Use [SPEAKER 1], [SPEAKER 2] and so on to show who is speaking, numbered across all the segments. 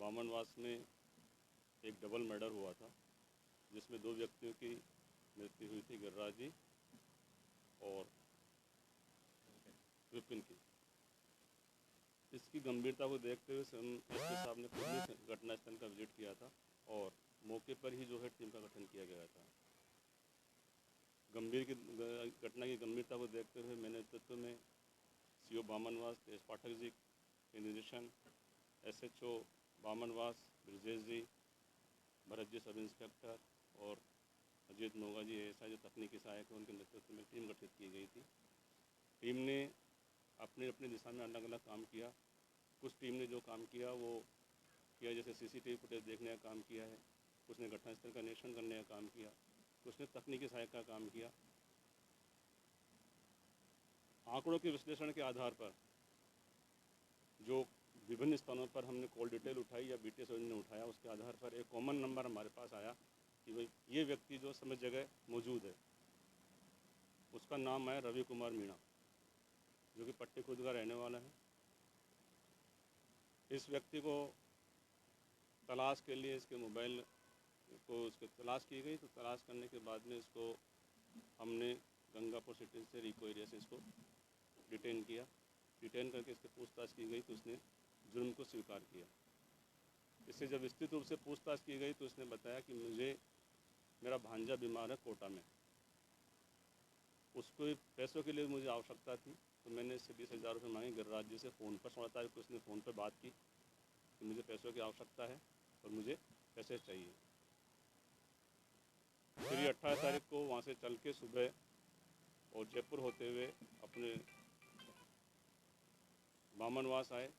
[SPEAKER 1] बामनवास में एक double murder हुआ था, जिसमें 2 व्यक्तियों की मृत्यु हुई थी, गिरिराज जी और विपिन की। इसकी गंभीरता को देखते हुए हम एसपी साहब ने खुद ही घटनास्थल का विजिट किया था और मौके पर ही जो है टीम का गठन किया गया था। घटना की गंभीरता को देखते हुए मैंने नेतृत्व में सीओ बामनवास तेज पाठक जी के निर्देशन, एसएचओ बामनवास ब्रजेश जी, भरत जी सब इंस्पेक्टर और अजीत मोगा जी एएसआई जो तकनीकी सहायक है, उनके नेतृत्व में टीम गठित की गई थी। टीम ने अपनी अपनी दिशा में अलग अलग काम किया। कुछ टीम ने जो काम किया वो किया, जैसे सीसीटीवी फुटेज देखने का काम किया है, कुछ ने घटनास्थल का निरीक्षण करने का काम किया, कुछ ने तकनीकी सहायक का काम किया। आंकड़ों के विश्लेषण के आधार पर जो विभिन्न स्थानों पर हमने कॉल डिटेल उठाई या बीटीएस ने उठाया, उसके आधार पर एक कॉमन नंबर हमारे पास आया कि भाई ये व्यक्ति जो समय जगह मौजूद है, उसका नाम है रवि कुमार मीणा, जो कि पट्टी खुद का रहने वाला है। इस व्यक्ति को तलाश के लिए इसके मोबाइल को उसके तलाश की गई, तो तलाश करने के बाद में इसको हमने गंगापुर सिटी से रिको एरिया से इसको डिटेन किया। डिटेन करके इससे पूछताछ की गई तो उसने जुर्म को स्वीकार किया। इससे जब विस्तृत रूप से पूछताछ की गई तो उसने बताया कि मेरा भांजा बीमार है कोटा में, उसको पैसों के लिए मुझे आवश्यकता थी, तो मैंने इससे 20,000 रुपये मांगे गिरिराज जी से फ़ोन पर। 16 तारीख को उसने फ़ोन पर बात की कि मुझे पैसों की आवश्यकता है और मुझे पैसे चाहिए। फिर 18 तारीख को वहाँ से चल के सुबह और जयपुर होते हुए अपने बामनवास आए।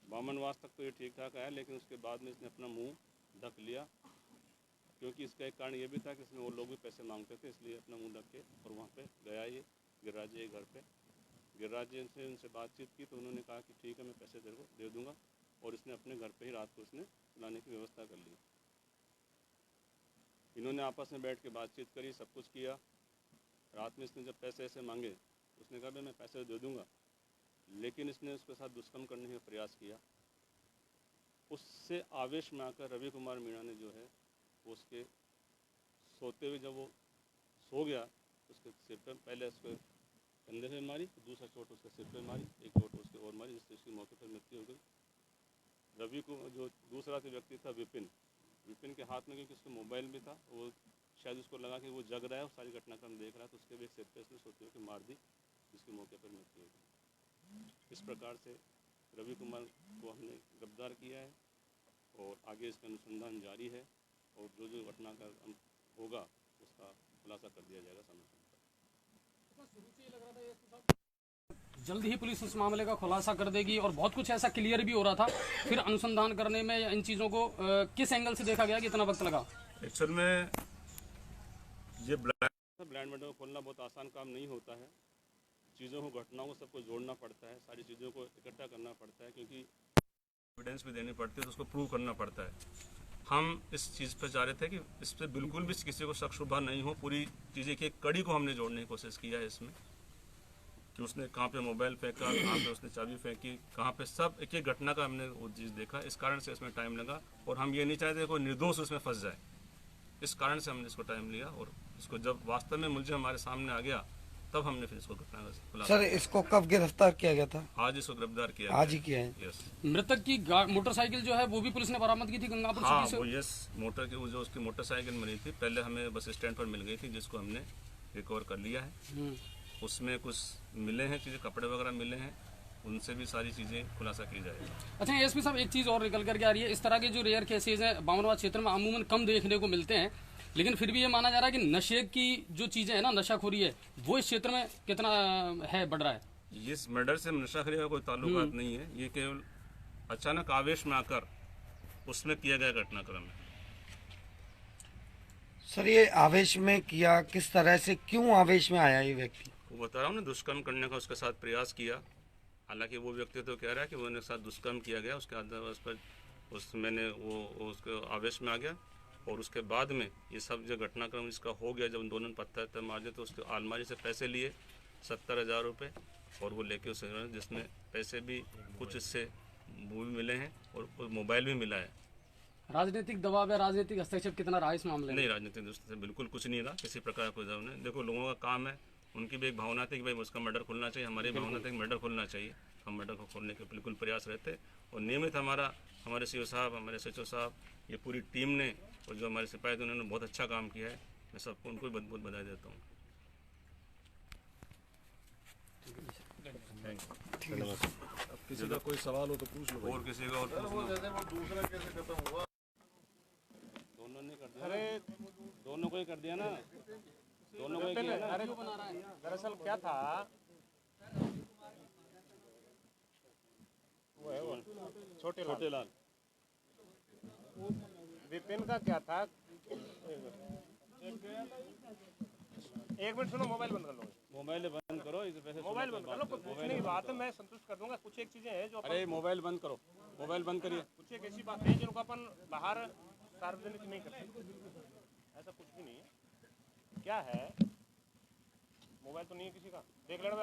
[SPEAKER 1] बामनवास तक तो ये ठीक ठाक आया, लेकिन उसके बाद में इसने अपना मुंह ढक लिया, क्योंकि इसका एक कारण ये भी था कि इसमें वो लोग भी पैसे मांगते थे, इसलिए अपना मुंह ढक के और वहाँ पे गया ये गिरिराज जी के घर पे। गिरिराज जी से उनसे बातचीत की तो उन्होंने कहा कि ठीक है, मैं पैसे तेरे को दे दूँगा, और इसने अपने घर पे ही रात को उसने लाने की व्यवस्था कर ली। इन्होंने आपस में बैठ के बातचीत करी, सब कुछ किया। रात में इसने जब पैसे ऐसे मांगे, उसने कहा भाई मैं पैसे दे दूँगा, लेकिन इसने उसके साथ दुष्कर्म करने का प्रयास किया। उससे आवेश में आकर रवि कुमार मीणा ने जो है वो उसके सोते हुए जब वो सो गया, उसके सिर पर पहले उसके कंधे पे मारी, दूसरा चोट उसके सिर पे मारी, एक चोट उसके और मारी, जिससे उसकी मौके पर मृत्यु हो गई। रवि को जो दूसरा व्यक्ति था विपिन के हाथ में, क्योंकि उसके मोबाइल भी था, वो शायद उसको लगा कि वो जग रहा है और सारी घटनाक्रम देख रहा है, तो उसके भी एक सिर पे उसने सोते हुए मार दी, जिसकी मौके पर मृत्यु हो गई। इस प्रकार से रवि कुमार को हमने गिरफ्तार किया है और आगे इसका अनुसंधान जारी है, और जो जो घटना का होगा उसका खुलासा कर दिया जाएगा समय पर।
[SPEAKER 2] जल्द ही पुलिस इस मामले का खुलासा कर देगी और बहुत कुछ ऐसा क्लियर भी हो रहा था। फिर अनुसंधान करने में इन चीज़ों को किस एंगल से देखा गया कि इतना वक्त लगा?
[SPEAKER 1] एक्चुअल में ये ब्लाइंड मर्डर को खोलना बहुत आसान काम नहीं होता है। चीज़ों को, घटनाओं को सबको जोड़ना पड़ता है, सारी चीज़ों को इकट्ठा करना पड़ता है, क्योंकि एविडेंस भी देनी पड़ती है, तो उसको प्रूव करना पड़ता है। हम इस चीज़ पर चाह रहे थे कि इस पर बिल्कुल भी किसी को शक शुबा नहीं हो। पूरी चीज़ें की एक कड़ी को हमने जोड़ने की कोशिश किया है इसमें, कि उसने कहाँ पे मोबाइल फेंका, कहाँ पे उसने चाबी फेंकी, कहाँ पे, सब एक एक घटना का हमने वो चीज़ देखा। इस कारण से इसमें टाइम लगा, और हम ये नहीं चाहते कोई निर्दोष उसमें फंस जाए। इस कारण से हमने इसको टाइम लिया, और इसको जब वास्तव में मुलजिम हमारे सामने आ गया तब हमने फिर इसको घटना का खुलासा।
[SPEAKER 3] सर, इसको कब गिरफ्तार किया गया था?
[SPEAKER 1] आज इसको गिरफ्तार किया,
[SPEAKER 3] आज ही किया है।
[SPEAKER 1] यस।
[SPEAKER 2] मृतक की मोटरसाइकिल जो है वो भी पुलिस ने बरामद की थी गंगापुर
[SPEAKER 1] हाँ,
[SPEAKER 2] सिटी से।
[SPEAKER 1] वो यस, मोटर की जो उसकी मोटरसाइकिल मिली थी, पहले हमें बस स्टैंड पर मिल गई थी, जिसको हमने रिकवर कर लिया है। उसमें कुछ मिले हैं चीज़ें, कपड़े वगैरह मिले हैं, उनसे भी सारी चीज़ें खुलासा की जाएगी।
[SPEAKER 2] अच्छा एसपी साहब, एक चीज़ और निकल करके आ रही है, इस तरह के जो रेयर केसेज हैं बामनवास क्षेत्र में अमूमन कम देखने को मिलते हैं, लेकिन फिर भी ये माना जा रहा है कि नशे की जो चीज़ें हैं ना, नशाखोरी है, वो इस क्षेत्र में कितना है, बढ़ रहा है।
[SPEAKER 1] इस मर्डर से नशाखोरी का कोई ताल्लुकात नहीं है, ये केवल अचानक आवेश में आकर उसमें किया गया घटनाक्रम है।
[SPEAKER 3] सर, ये आवेश में किया किस तरह से, क्यों आवेश में आया ये व्यक्ति?
[SPEAKER 1] वो बता रहा हूँ ना, दुष्कर्म करने का उसके साथ प्रयास किया। हालांकि वो व्यक्ति तो कह रहा है कि वो उनके साथ दुष्कर्म किया गया, उसके आधार पर मैंने वो उसके आवेश में आ गया, और उसके बाद में ये सब जो घटनाक्रम इसका हो गया, जब दोनों पत्थर मार दिए, तो उसके अलमारी से पैसे लिए 70,000 रुपये, और वो लेके उसे, जिसमें पैसे भी कुछ इससे वो भी मिले हैं और मोबाइल भी मिला है।
[SPEAKER 2] राजनीतिक दबाव या राजनीतिक हस्तक्षेप कितना रहा इस मामले में?
[SPEAKER 1] नहीं, राजनीतिक दृष्टि से बिल्कुल कुछ नहीं रहा, किसी प्रकार का कोई दबाव नहीं। देखो, लोगों का काम है, उनकी भी एक भावना थी कि भाई उसका मर्डर खुलना चाहिए, हमारी भावना थी कि मर्डर खुलना चाहिए। हम मर्डर को खोलने के बिल्कुल प्रयास रहते और नियमित हमारे सीओ साहब, हमारे सचिव साहब, ये पूरी टीम ने और जो हमारे सिपाही थे उन्होंने बहुत अच्छा काम किया है। मैं सबको उनको भी बहुत बहुत बधाई देता हूँ।
[SPEAKER 4] किसी का कोई सवाल हो तो पूछ लो भाई।
[SPEAKER 1] और किसी का और
[SPEAKER 4] दूसरा कैसे खत्म हुआ?
[SPEAKER 1] दोनों ने कर दिया, अरे दोनों को ही कर दिया ना, दोनों को ही किया ना।
[SPEAKER 2] वीडियो बना रहा है।
[SPEAKER 5] दरअसल क्या था, वो है वो छोटे लाल विपिन का क्या था। एक मिनट सुनो, मोबाइल बंद कर लो।
[SPEAKER 1] मोबाइल बंद करो, इस वैसे
[SPEAKER 5] मोबाइल बंद कर लो, कुछ पूछने की बात है, मैं संतुष्ट कर दूंगा। कुछ एक चीजें हैं जो
[SPEAKER 1] अरे मोबाइल बंद करो, मोबाइल बंद करिए।
[SPEAKER 5] कुछ एक ऐसी बात है जिनको अपन बाहर सार्वजनिक नहीं कर सकते, ऐसा कुछ भी नहीं है। क्या है, मोबाइल तो नहीं है किसी का, देख लेना।